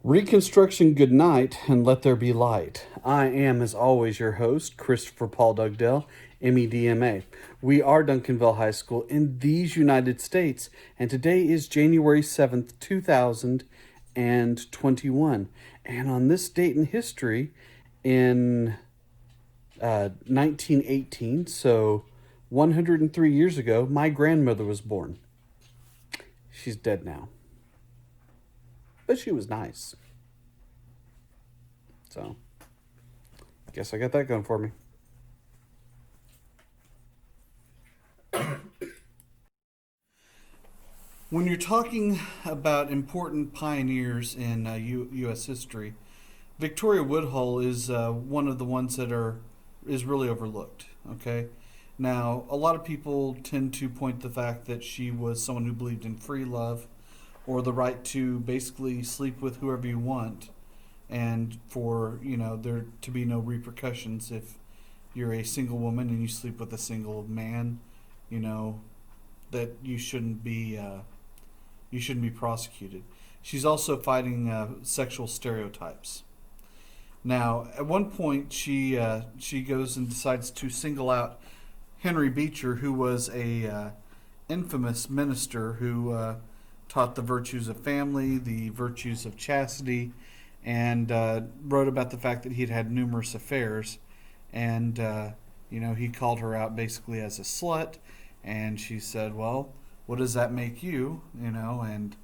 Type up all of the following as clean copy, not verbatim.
Reconstruction, good night, and let there be light. I am, as always, your host, Christopher Paul Dugdale, MEDMA. We are Duncanville High School in these United States, and today is January 7th, 2021. And on this date in history, in 1918, so 103 years ago, my grandmother was born. She's dead now. But she was nice. So, guess I got that going for me. When you're talking about important pioneers in U.S. history, Victoria Woodhull is one of the ones that is really overlooked. Okay, now a lot of people tend to point the fact that she was someone who believed in free love, or the right to basically sleep with whoever you want, and for there to be no repercussions if you're a single woman and you sleep with a single man, that you shouldn't be prosecuted. She's also fighting sexual stereotypes. Now, at one point, she goes and decides to single out Henry Beecher, who was a infamous minister who taught the virtues of family, the virtues of chastity, and wrote about the fact that he'd had numerous affairs. And, he called her out basically as a slut. And she said, well, what does that make you? And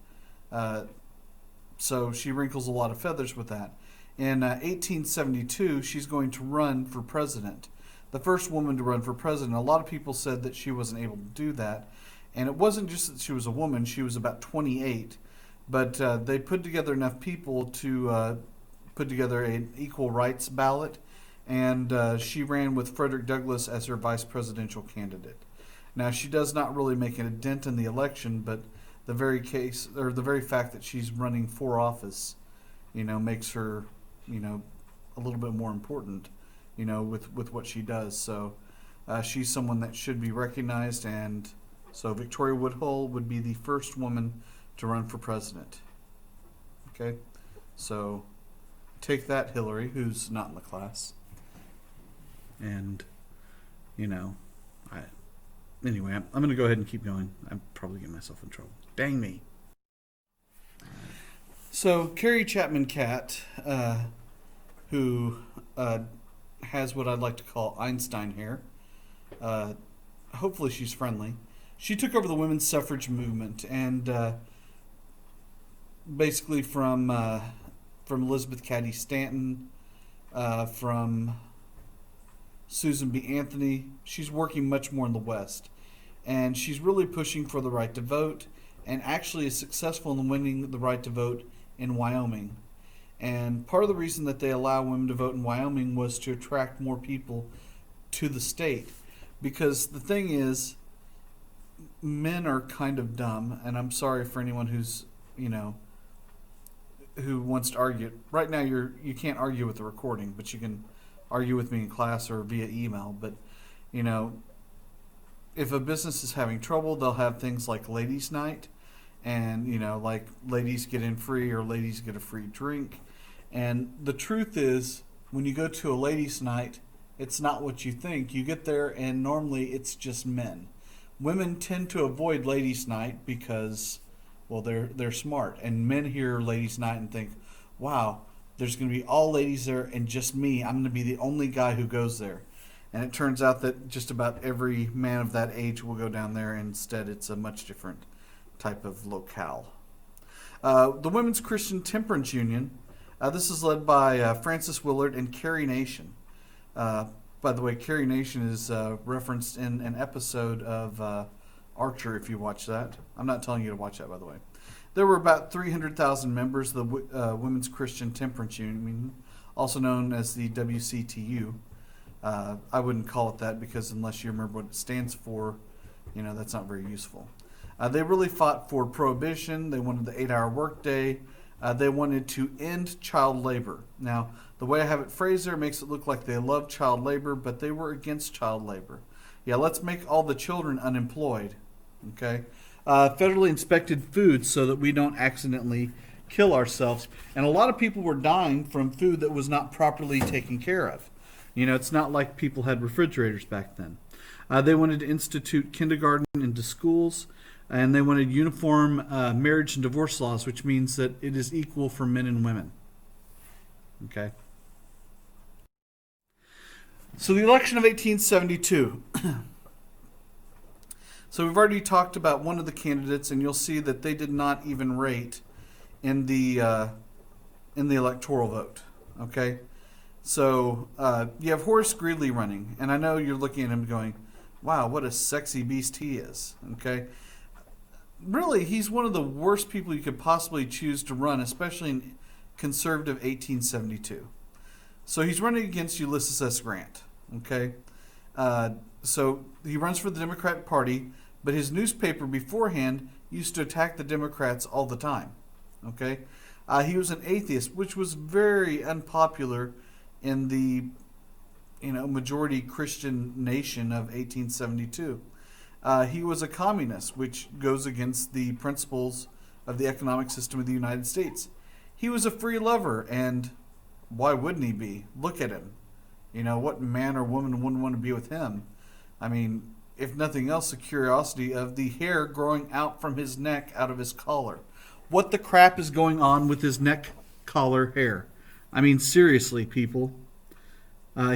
so she wrinkles a lot of feathers with that. In 1872, she's going to run for president. The first woman to run for president. A lot of people said that she wasn't able to do that. And it wasn't just that she was a woman. She was about 28. But they put together enough people to put together an equal rights ballot. And she ran with Frederick Douglass as her vice presidential candidate. Now, she does not really make a dent in the election, but the very fact that she's running for office, makes her, a little bit more important, with what she does. So she's someone that should be recognized, and so Victoria Woodhull would be the first woman to run for president. Okay? So take that, Hillary, who's not in the class. And, anyway, I'm going to go ahead and keep going. I'm probably getting myself in trouble. Dang me. So, Carrie Chapman Cat, who has what I'd like to call Einstein hair, hopefully she's friendly. She took over the women's suffrage movement, and basically from Elizabeth Cady Stanton, from Susan B. Anthony, she's working much more in the West. And she's really pushing for the right to vote, and actually is successful in winning the right to vote in Wyoming. And part of the reason that they allow women to vote in Wyoming was to attract more people to the state. Because the thing is, men are kind of dumb, and I'm sorry for anyone who's, who wants to argue. Right now, you can't argue with the recording, but you can argue with me in class or via email. But, if a business is having trouble, they'll have things like ladies' night, and like ladies get in free or ladies get a free drink. And the truth is, when you go to a ladies' night, it's not what you think. You get there and normally it's just men. Women tend to avoid ladies' night because, well, they're smart, and men hear ladies' night and think, wow, there's going to be all ladies there and just me. I'm going to be the only guy who goes there. And it turns out that just about every man of that age will go down there. Instead, it's a much different type of locale. The Women's Christian Temperance Union, this is led by Frances Willard and Carrie Nation. By the way, Carrie Nation is referenced in an episode of Archer, if you watch that. I'm not telling you to watch that, by the way. There were about 300,000 members of the Women's Christian Temperance Union, also known as the WCTU. I wouldn't call it that because unless you remember what it stands for, that's not very useful. They really fought for prohibition. They wanted the 8-hour workday. They wanted to end child labor. Now, the way I have it phrased there makes it look like they love child labor, but they were against child labor. Yeah, let's make all the children unemployed. Okay? Federally inspected foods so that we don't accidentally kill ourselves. And a lot of people were dying from food that was not properly taken care of. You know, it's not like people had refrigerators back then. They wanted to institute kindergarten into schools, and they wanted uniform marriage and divorce laws, which means that it is equal for men and women. Okay? So the election of 1872. So we've already talked about one of the candidates, and you'll see that they did not even rate in the electoral vote. Okay? So you have Horace Greeley running, and I know you're looking at him going, wow, what a sexy beast he is. Okay? Really, he's one of the worst people you could possibly choose to run, especially in conservative 1872. So he's running against Ulysses S. Grant. Okay? So he runs for the Democratic Party, but his newspaper beforehand used to attack the Democrats all the time. Okay? He was an atheist, which was very unpopular in the majority Christian nation of 1872. He was a communist, which goes against the principles of the economic system of the United States. He was a free lover, and why wouldn't he be? Look at him. You know, what man or woman wouldn't want to be with him? I mean, if nothing else, the curiosity of the hair growing out from his neck out of his collar. What the crap is going on with his neck collar hair? I mean, seriously, people.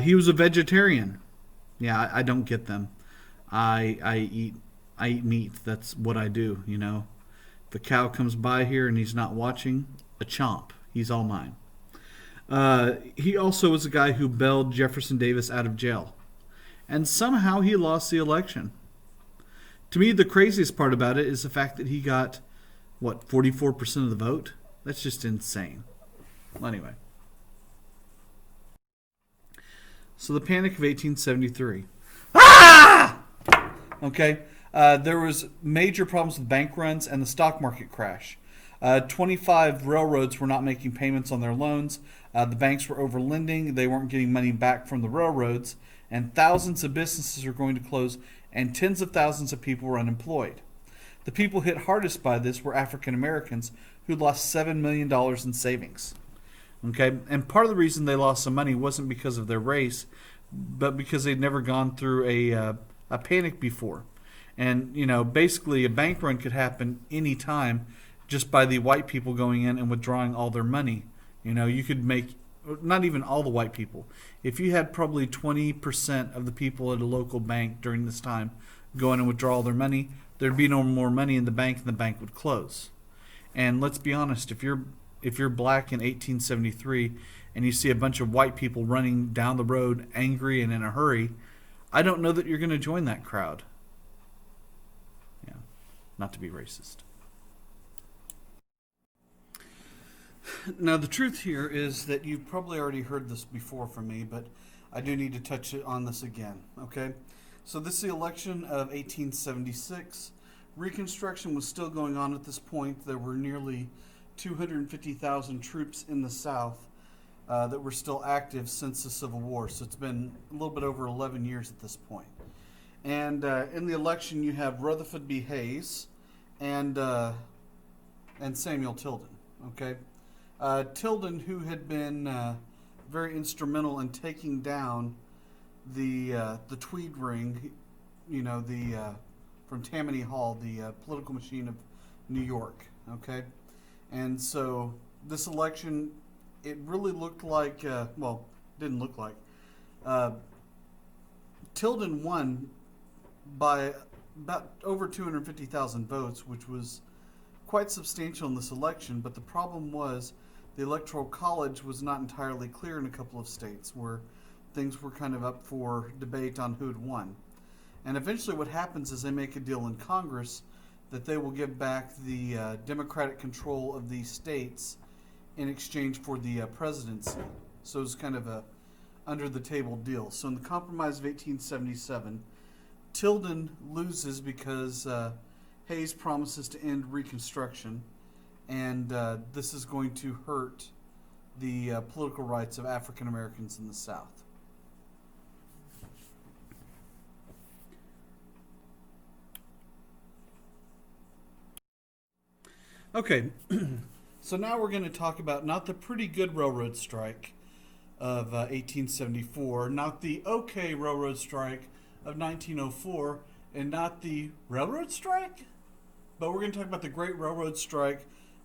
He was a vegetarian. Yeah, I don't get them. I eat meat. That's what I do, you know. If a cow comes by here and he's not watching, a chomp. He's all mine. He also was a guy who bailed Jefferson Davis out of jail. And somehow he lost the election. To me, the craziest part about it is the fact that he got, 44% of the vote? That's just insane. Well, anyway. So the Panic of 1873. Ah! Okay. There was major problems with bank runs and the stock market crash. 25 railroads were not making payments on their loans. The banks were overlending. They weren't getting money back from the railroads. And thousands of businesses were going to close, and tens of thousands of people were unemployed. The people hit hardest by this were African Americans, who lost $7 million in savings. Okay, and part of the reason they lost some money wasn't because of their race, but because they'd never gone through a panic before. And, basically a bank run could happen any time just by the white people going in and withdrawing all their money. You could make, not even all the white people. If you had probably 20% of the people at a local bank during this time go in and withdraw all their money, there'd be no more money in the bank and the bank would close. And let's be honest, if you're black in 1873 and you see a bunch of white people running down the road angry and in a hurry, I don't know that you're going to join that crowd. Yeah, not to be racist. Now, the truth here is that you've probably already heard this before from me, but I do need to touch on this again, okay? So this is the election of 1876. Reconstruction was still going on at this point. There were nearly 250,000 troops in the South that were still active since the Civil War. So it's been a little bit over 11 years at this point. And in the election, you have Rutherford B. Hayes and Samuel Tilden, okay? Tilden, who had been very instrumental in taking down the Tweed Ring, from Tammany Hall, the political machine of New York. Okay, and so this election, it really looked like, didn't look like. Tilden won by about over 250,000 votes, which was quite substantial in this election. But the problem was the Electoral College was not entirely clear in a couple of states where things were kind of up for debate on who had won. And eventually what happens is they make a deal in Congress that they will give back the Democratic control of these states in exchange for the presidency. So it's kind of a under-the-table deal. So in the Compromise of 1877, Tilden loses because Hayes promises to end Reconstruction, and this is going to hurt the political rights of African Americans in the South. Okay, So now we're going to talk about not the pretty good railroad strike of 1874, not the okay railroad strike of 1904, and not the railroad strike, but we're going to talk about the Great Railroad Strike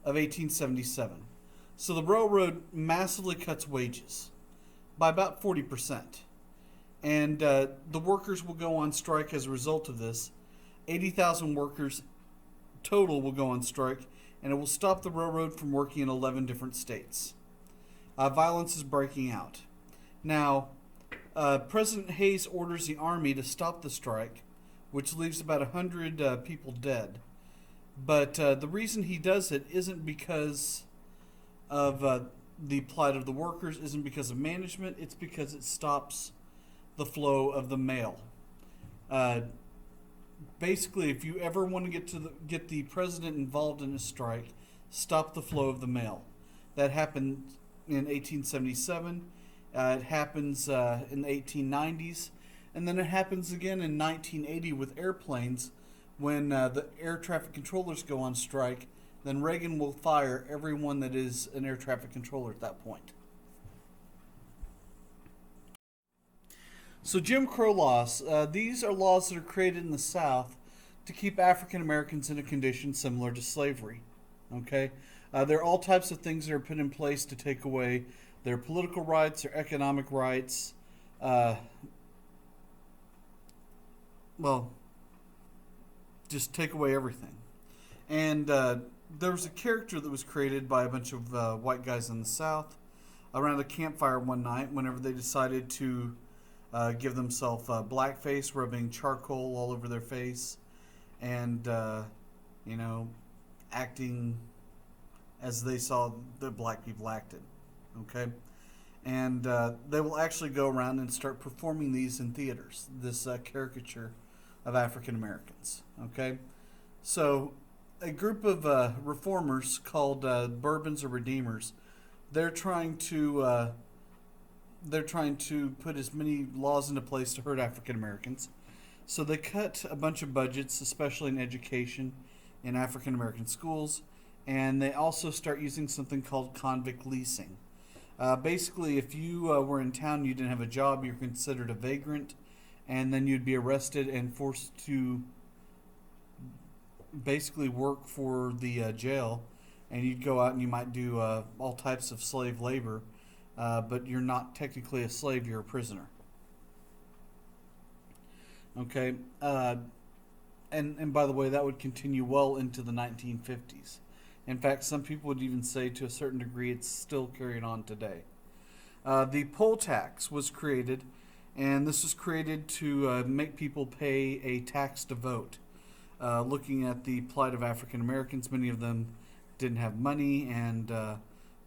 of 1877. So the railroad massively cuts wages by about 40%. And the workers will go on strike as a result of this. 80,000 workers total will go on strike, and it will stop the railroad from working in 11 different states. Violence is breaking out. Now, President Hayes orders the army to stop the strike, which leaves about 100 people dead. But the reason he does it isn't because of the plight of the workers, isn't because of management, it's because it stops the flow of the mail. Basically, if you ever want to get the president involved in a strike, stop the flow of the mail. That happened in 1877. It happens in the 1890s, and then it happens again in 1980 with airplanes when the air traffic controllers go on strike. Then Reagan will fire everyone that is an air traffic controller at that point. So Jim Crow laws, these are laws that are created in the South to keep African Americans in a condition similar to slavery. Okay, there are all types of things that are put in place to take away their political rights, their economic rights. Just take away everything. And there was a character that was created by a bunch of white guys in the South around a campfire one night whenever they decided to give themselves blackface, rubbing charcoal all over their face, and acting as they saw the black people acted. Okay, and they will actually go around and start performing these in theaters. This caricature of African Americans. Okay, so a group of reformers called Bourbons or Redeemers, they're trying to put as many laws into place to hurt African Americans. So they cut a bunch of budgets, especially in education in African American schools, and they also start using something called convict leasing. Basically, if you were in town, you didn't have a job, you're considered a vagrant, and then you'd be arrested and forced to basically work for the jail, and you'd go out and you might do all types of slave labor, but you're not technically a slave, you're a prisoner. Okay, and by the way, that would continue well into the 1950s. In fact, some people would even say to a certain degree it's still carried on today. The poll tax was created, and this was created to make people pay a tax to vote. Looking at the plight of African Americans, many of them didn't have money, and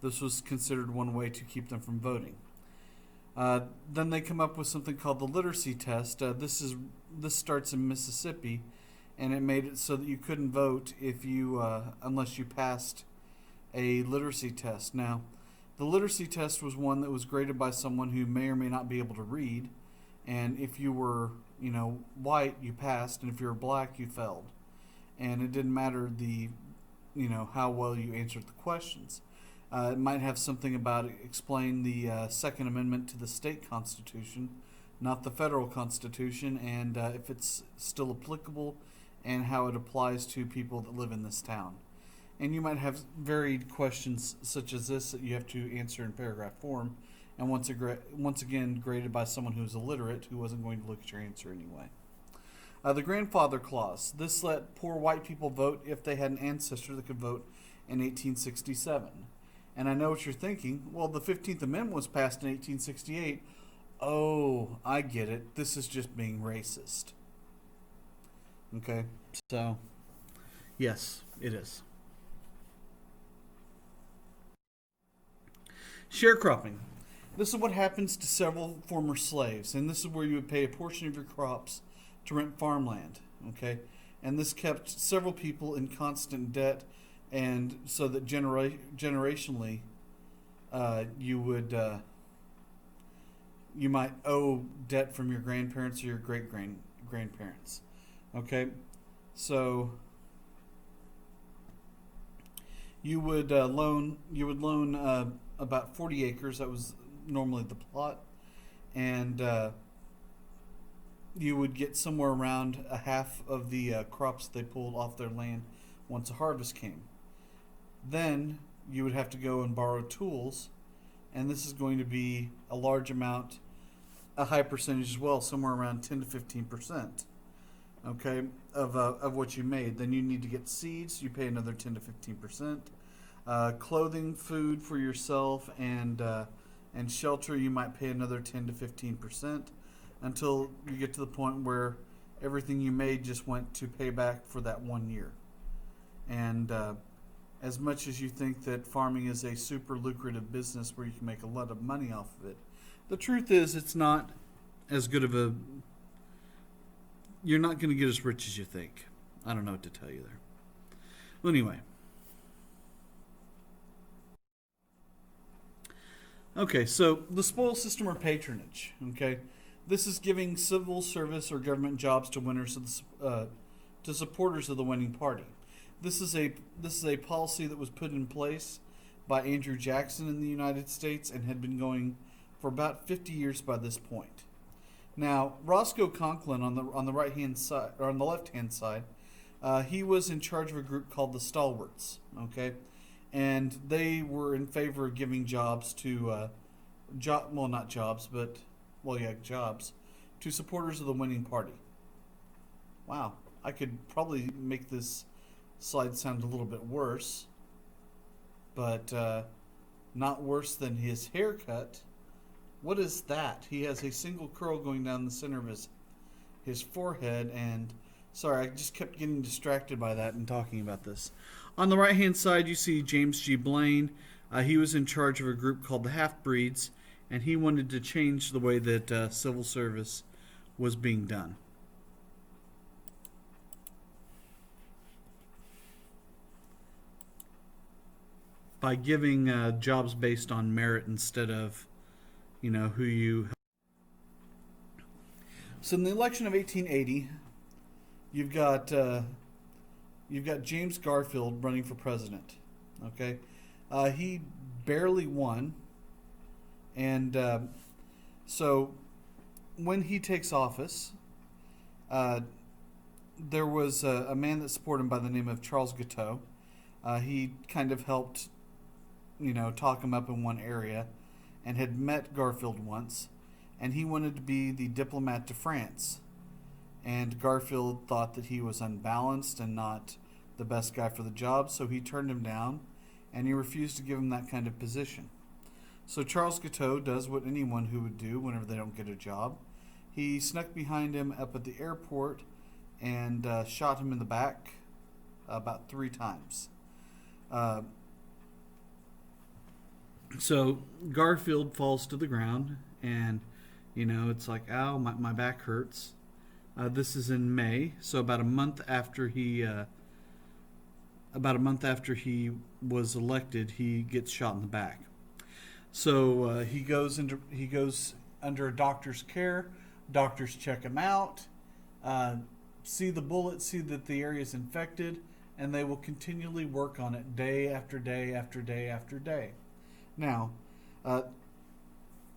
this was considered one way to keep them from voting. Then they come up with something called the literacy test. This starts in Mississippi, and it made it so that you couldn't vote if you unless you passed a literacy test. Now, the literacy test was one that was graded by someone who may or may not be able to read, and if you were white, you passed, and if you were black, you failed. And it didn't matter how well you answered the questions. It might have something about explain the Second Amendment to the state constitution, not the federal constitution, and if it's still applicable and how it applies to people that live in this town. And you might have varied questions such as this that you have to answer in paragraph form, and once again graded by someone who's illiterate who wasn't going to look at your answer anyway. The grandfather clause. This let poor white people vote if they had an ancestor that could vote in 1867. And I know what you're thinking. Well, the 15th Amendment was passed in 1868. Oh, I get it. This is just being racist. Okay, so yes, it is. Sharecropping. This is what happens to several former slaves, and this is where you would pay a portion of your crops to rent farmland. Okay, and this kept several people in constant debt, and so that generationally, you might owe debt from your grandparents or your great grandparents. Okay, so you would loan about 40 acres. That was normally the plot, and you would get somewhere around a half of the crops they pulled off their land once a harvest came. Then you would have to go and borrow tools, and this is going to be a large amount, a high percentage as well, somewhere around 10 to 15%. Okay, of what you made. Then you need to get seeds. You pay another 10 to 15%. Clothing, food for yourself, and shelter. You might pay another 10 to 15%, until you get to the point where everything you made just went to pay back for that 1 year. And as much as you think that farming is a super lucrative business where you can make a lot of money off of it, the truth is it's not as good of a. You're not going to get as rich as you think. I don't know what to tell you there. Well, anyway. Okay, so the spoils system or patronage. Okay, this is giving civil service or government jobs to winners of to supporters of the winning party. This is a policy that was put in place by Andrew Jackson in the United States and had been going for about 50 years by this point. Now, Roscoe Conklin on the right hand side, or on the left hand side, he was in charge of a group called the Stalwarts. Okay, and they were in favor of giving jobs to jobs to supporters of the winning party. Wow, I could probably make this slide sound a little bit worse, but not worse than his haircut. What is that? He has a single curl going down the center of his forehead, and sorry, I just kept getting distracted by that and talking about this. On the right hand side, you see James G. Blaine. He was in charge of a group called the Half-Breeds, and he wanted to change the way that civil service was being done. By giving jobs based on merit instead of who you. So in the election of 1880, you've got James Garfield running for president. Okay, he barely won, and so when he takes office, there was a man that supported him by the name of Charles Guiteau. He kind of helped, talk him up in one area, and had met Garfield once, and he wanted to be the diplomat to France. And Garfield thought that he was unbalanced and not the best guy for the job, so he turned him down, and he refused to give him that kind of position. So Charles Guiteau does what anyone who would do whenever they don't get a job. He snuck behind him up at the airport and shot him in the back about 3 times. So Garfield falls to the ground, and it's like, ow, my back hurts. This is in May, so about a month after he was elected, he gets shot in the back. So he goes under a doctor's care. Doctors check him out, see the bullet, see that the area is infected, and they will continually work on it day after day after day after day. Now,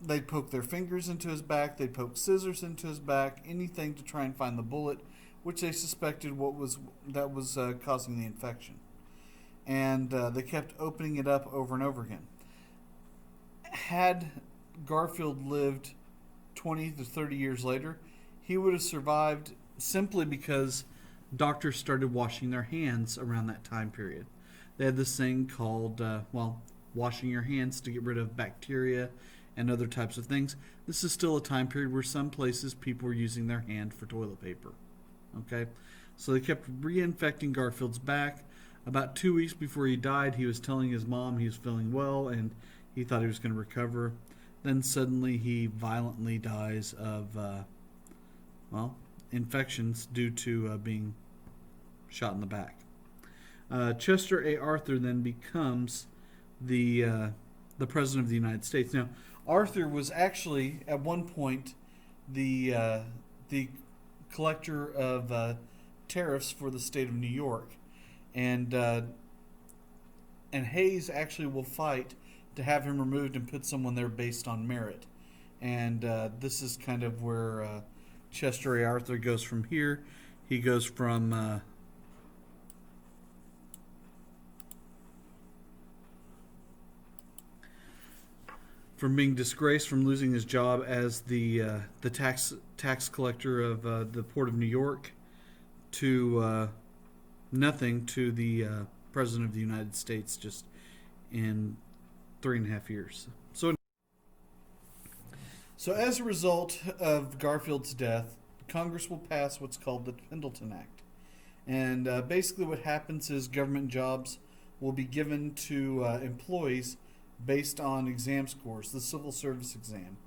they'd poke their fingers into his back, they'd poke scissors into his back, anything to try and find the bullet, which they suspected was causing the infection. And they kept opening it up over and over again. Had Garfield lived 20 to 30 years later, he would have survived simply because doctors started washing their hands around that time period. They had this thing called, washing your hands to get rid of bacteria and other types of things. This is still a time period where some places people were using their hand for toilet paper. Okay? So they kept reinfecting Garfield's back. About 2 weeks before he died, he was telling his mom he was feeling well and he thought he was going to recover. Then suddenly he violently dies of, infections due to being shot in the back. Chester A. Arthur then becomes the president of the United States. Now, Arthur was actually at one point the collector of tariffs for the state of New York, and and Hayes actually will fight to have him removed and put someone there based on merit. And this is kind of where Chester A. Arthur goes from here. He goes from being disgraced, from losing his job as the tax collector of the Port of New York, to nothing, to the President of the United States, just in 3.5 years. So as a result of Garfield's death, Congress will pass what's called the Pendleton Act. And basically what happens is government jobs will be given to employees based on exam scores, the civil service exam.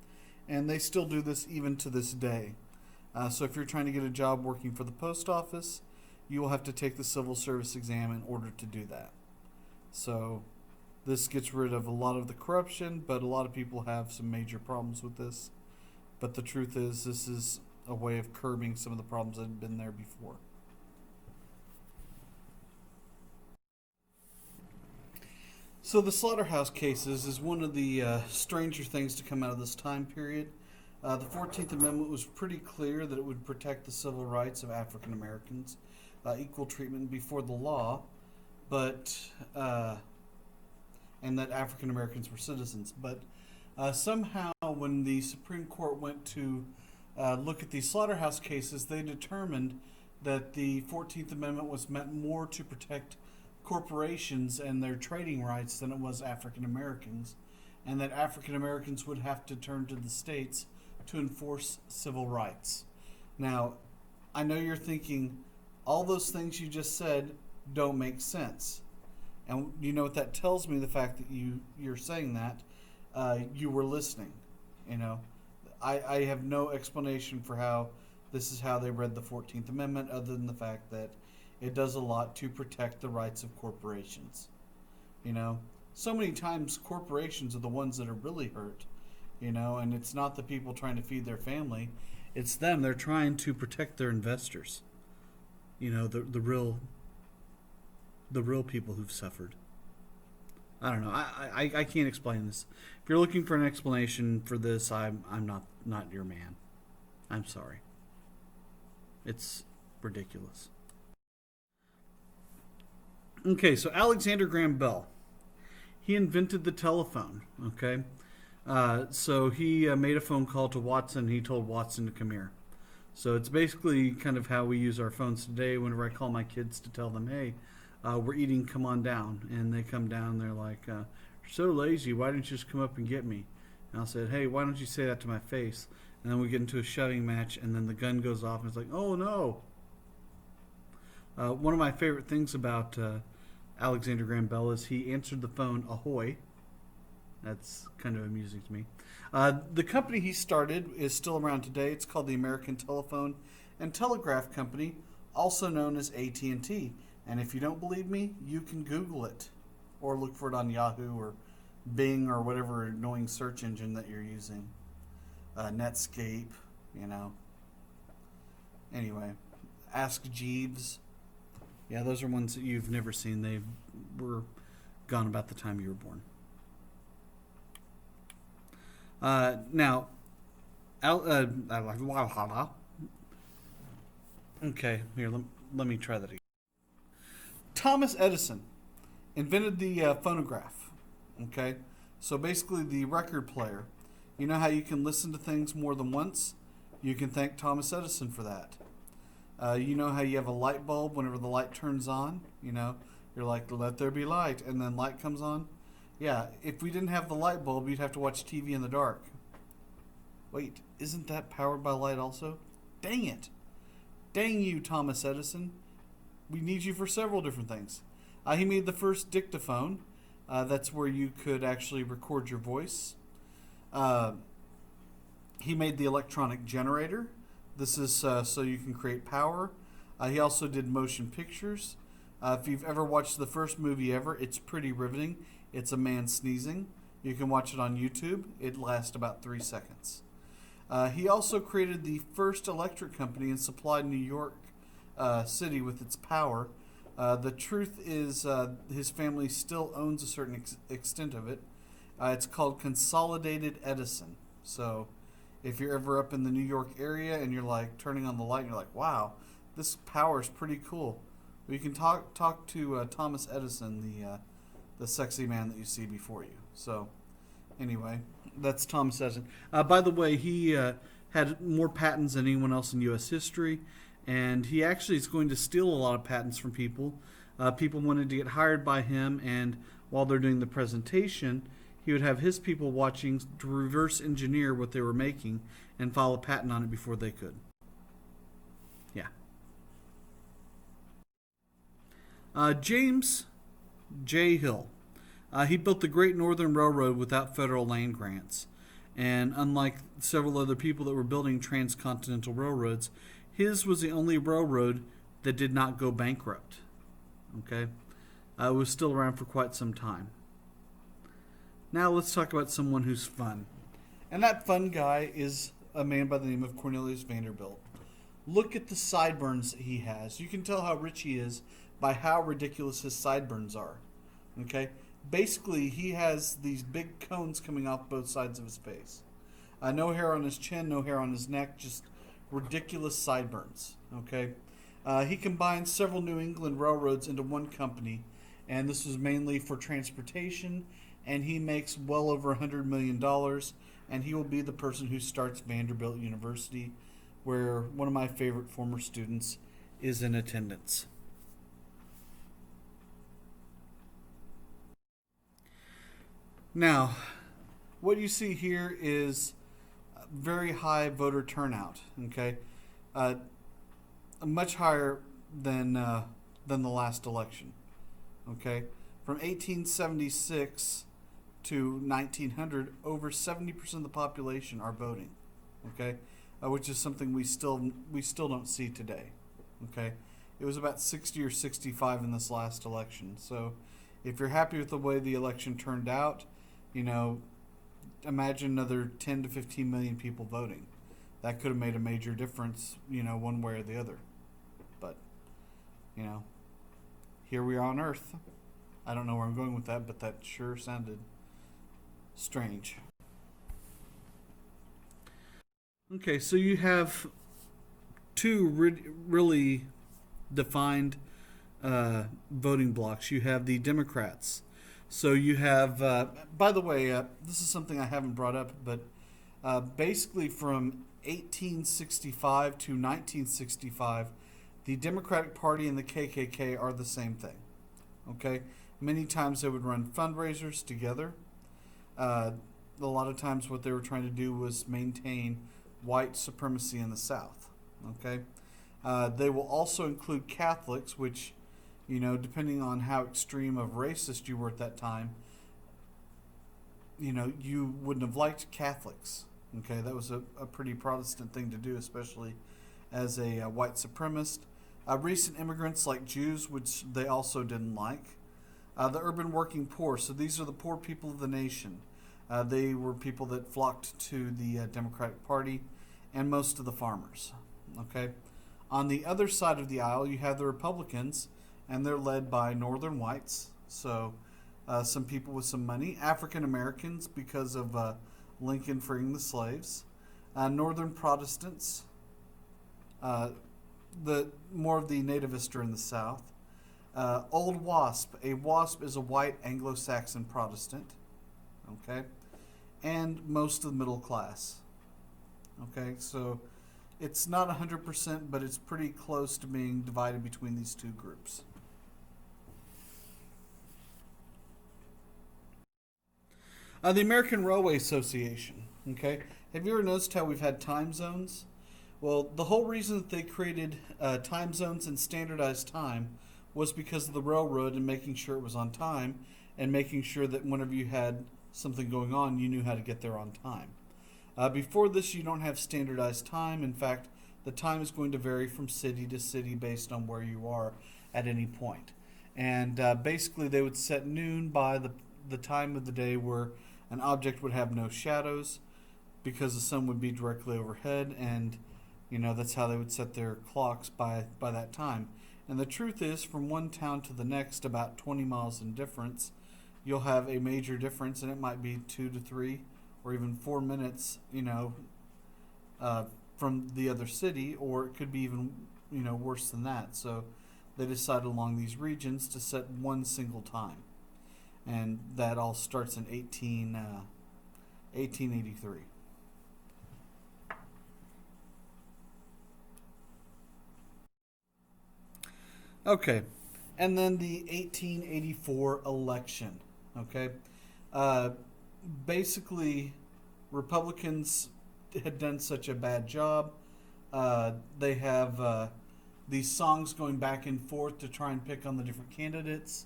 And they still do this even to this day. So if you're trying to get a job working for the post office, you will have to take the civil service exam in order to do that. So this gets rid of a lot of the corruption, but a lot of people have some major problems with this. But the truth is, this is a way of curbing some of the problems that had been there before. So the slaughterhouse cases is one of the stranger things to come out of this time period. The 14th Amendment was pretty clear that it would protect the civil rights of African Americans, equal treatment before the law, but and that African Americans were citizens. But somehow when the Supreme Court went to look at these slaughterhouse cases, they determined that the 14th Amendment was meant more to protect corporations and their trading rights than it was African Americans, and that African Americans would have to turn to the states to enforce civil rights. Now, I know you're thinking, all those things you just said don't make sense. And you know what that tells me, the fact that you're saying that, you were listening. You know, I have no explanation for how this is how they read the 14th Amendment, other than the fact that it does a lot to protect the rights of corporations. You know, so many times corporations are the ones that are really hurt, you know, and it's not the people trying to feed their family, it's them. They're trying to protect their investors. You know, the real people who've suffered. I don't know. I can't explain this. If you're looking for an explanation for this, I'm not your man. I'm sorry. It's ridiculous. Okay, so Alexander Graham Bell. He invented the telephone, okay? So he made a phone call to Watson. He told Watson to come here. So it's basically kind of how we use our phones today. Whenever I call my kids to tell them, hey, we're eating, come on down. And they come down, they're like, you're so lazy, why don't you just come up and get me? And I said, hey, why don't you say that to my face? And then we get into a shoving match, and then the gun goes off, and it's like, oh no. One of my favorite things about Alexander Graham Bell is he answered the phone, ahoy. That's kind of amusing to me. The company he started is still around today. It's called the American Telephone and Telegraph Company, also known as AT&T. And if you don't believe me, you can Google it or look for it on Yahoo or Bing or whatever annoying search engine that you're using. Netscape, you know. Anyway, Ask Jeeves. Yeah, those are ones that you've never seen. They were gone about the time you were born. Now, okay, here, let me try that again. Thomas Edison invented the phonograph, okay? So basically the record player. You know how you can listen to things more than once? You can thank Thomas Edison for that. You know how you have a light bulb whenever the light turns on? You know, you're like, let there be light, and then light comes on. Yeah, if we didn't have the light bulb, you'd have to watch TV in the dark. Wait, isn't that powered by light also? Dang it. Dang you, Thomas Edison. We need you for several different things. He made the first dictaphone. That's where you could actually record your voice. He made the electronic generator. This is so you can create power. He also did motion pictures. If you've ever watched the first movie ever, it's pretty riveting. It's a man sneezing. You can watch it on YouTube. It lasts about 3 seconds. He also created the first electric company and supplied New York City with its power. The truth is, his family still owns a certain extent of it. It's called Consolidated Edison. So, if you're ever up in the New York area and you're like turning on the light, and you're like, "Wow, this power is pretty cool." Well, you can talk to Thomas Edison, the sexy man that you see before you. So, anyway, that's Thomas Edison. By the way, he had more patents than anyone else in U.S. history, and he actually is going to steal a lot of patents from people. People wanted to get hired by him, and while they're doing the presentation, he would have his people watching to reverse engineer what they were making and file a patent on it before they could. Yeah. James J. Hill. He built the Great Northern Railroad without federal land grants. And unlike several other people that were building transcontinental railroads, his was the only railroad that did not go bankrupt. Okay? It was still around for quite some time. Now let's talk about someone who's fun. And that fun guy is a man by the name of Cornelius Vanderbilt. Look at the sideburns that he has. You can tell how rich he is by how ridiculous his sideburns are. Okay? Basically, he has these big cones coming off both sides of his face. No hair on his chin, no hair on his neck, just ridiculous sideburns. Okay? He combined several New England railroads into one company, and this was mainly for transportation, and he makes well over $100 million, and he will be the person who starts Vanderbilt University, where one of my favorite former students is in attendance. Now, what you see here is very high voter turnout. Okay, much higher than the last election. Okay, from 1876 to 1900, over 70% of the population are voting. Okay, which is something we still don't see today. Okay, it was about 60 or 65 in this last election. So, if you're happy with the way the election turned out, imagine another 10 to 15 million people voting. That could have made a major difference, one way or the other. But, here we are on Earth. I don't know where I'm going with that, but that sure sounded strange. Okay, so you have two really defined voting blocks. You have the Democrats. So you have, by the way, this is something I haven't brought up, but basically from 1865 to 1965, the Democratic Party and the KKK are the same thing. Okay? Many times they would run fundraisers together. A lot of times what they were trying to do was maintain white supremacy in the South. Okay? They will also include Catholics, which, depending on how extreme of racist you were at that time, you wouldn't have liked Catholics. Okay, that was a pretty Protestant thing to do, especially as a white supremacist. Recent immigrants like Jews, which they also didn't like. The urban working poor, so these are the poor people of the nation. They were people that flocked to the Democratic Party, and most of the farmers. Okay, on the other side of the aisle, you have the Republicans, and they're led by northern whites, so some people with some money, African Americans because of Lincoln freeing the slaves, northern Protestants, the more of the nativists are in the South, Old Wasp. A WASP is a white Anglo-Saxon Protestant, okay, and most of the middle class. Okay, so it's not 100%, but it's pretty close to being divided between these two groups. The American Railway Association. Okay, have you ever noticed how we've had time zones? Well, the whole reason that they created time zones and standardized time was because of the railroad and making sure it was on time and making sure that whenever you had something going on, you knew how to get there on time. Before this, you don't have standardized time. In fact, the time is going to vary from city to city based on where you are at any point. And basically, they would set noon by the time of the day where an object would have no shadows because the sun would be directly overhead, and that's how they would set their clocks by that time. And the truth is, from one town to the next, about 20 miles in difference, you'll have a major difference, and it might be 2 to 3 or even 4 minutes, from the other city, or it could be even, worse than that. So they decided along these regions to set one single time. And that all starts in 1883. Okay, and then the 1884 election. Okay, uh, basically, Republicans had done such a bad job. They have these songs going back and forth to try and pick on the different candidates.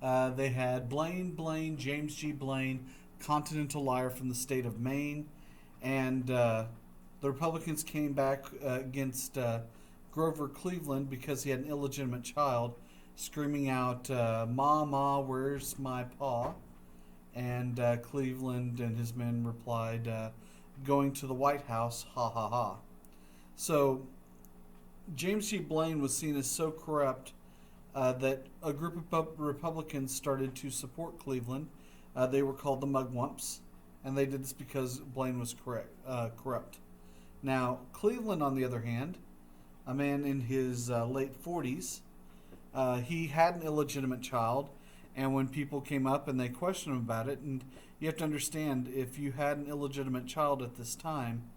They had James G. Blaine, Continental Liar from the state of Maine, and the Republicans came back against Grover Cleveland because he had an illegitimate child, screaming out, "Ma, Ma, where's my paw?" And Cleveland and his men replied, "Going to the White House, ha ha ha." So James G. Blaine was seen as so corrupt that a group of Republicans started to support Cleveland. They were called the Mugwumps, and they did this because Blaine was corrupt. Now, Cleveland, on the other hand, a man in his late 40s, he had an illegitimate child, and when people came up and they questioned him about it, and you have to understand, if you had an illegitimate child at this time,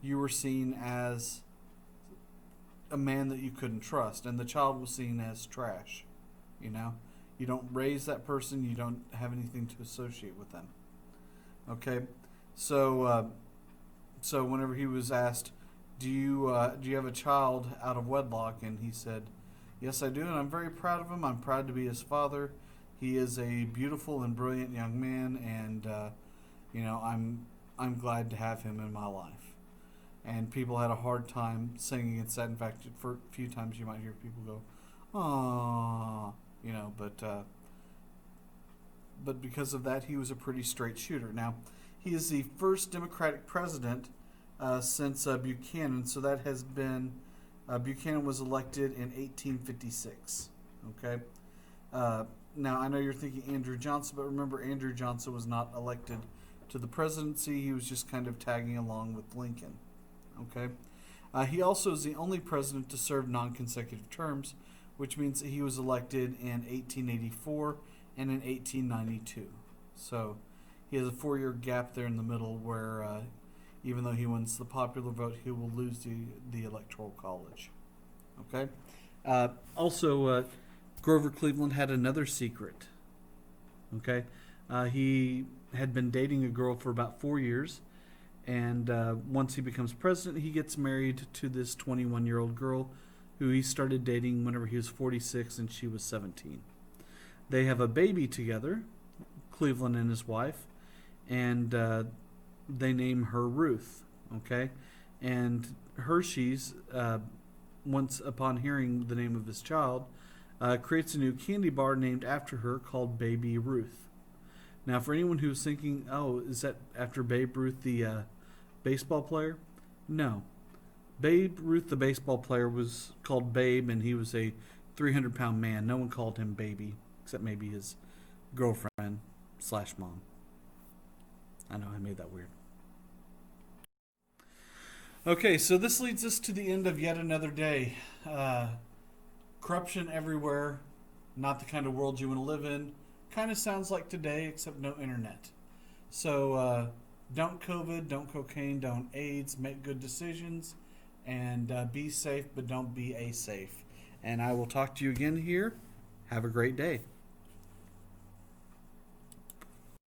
you were seen as a man that you couldn't trust, and the child was seen as trash. You don't raise that person, you don't have anything to associate with them. Okay, so whenever he was asked, do you have a child out of wedlock, and he said, "Yes, I do, and I'm very proud of him. I'm proud to be his father. He is a beautiful and brilliant young man, and I'm glad to have him in my life." And people had a hard time saying against that. In fact, for a few times you might hear people go, "Aww," but because of that, he was a pretty straight shooter. Now, he is the first Democratic president since Buchanan. So that has been, Buchanan was elected in 1856. Okay. Now, I know you're thinking Andrew Johnson, but remember, Andrew Johnson was not elected to the presidency. He was just kind of tagging along with Lincoln. Okay. He also is the only president to serve non-consecutive terms, which means that he was elected in 1884 and in 1892. So he has a 4-year gap there in the middle where even though he wins the popular vote, he will lose the Electoral College. Okay. Also, Grover Cleveland had another secret. Okay. He had been dating a girl for about 4 years, and once he becomes president, he gets married to this 21-year-old girl who he started dating whenever he was 46 and she was 17. They have a baby together, Cleveland and his wife, and they name her Ruth. Okay, and Hershey's, once upon hearing the name of his child, creates a new candy bar named after her called Baby Ruth. Now, for anyone who's thinking, "Oh, is that after Babe Ruth, the baseball player?" No. Babe Ruth, the baseball player, was called Babe, and he was a 300-pound man. No one called him Baby, except maybe his girlfriend/mom. I know, I made that weird. Okay, so this leads us to the end of yet another day. Corruption everywhere, not the kind of world you want to live in. Kind of sounds like today, except no internet. So don't COVID, don't cocaine, don't AIDS. Make good decisions, and be safe, but don't be a safe. And I will talk to you again here. Have a great day.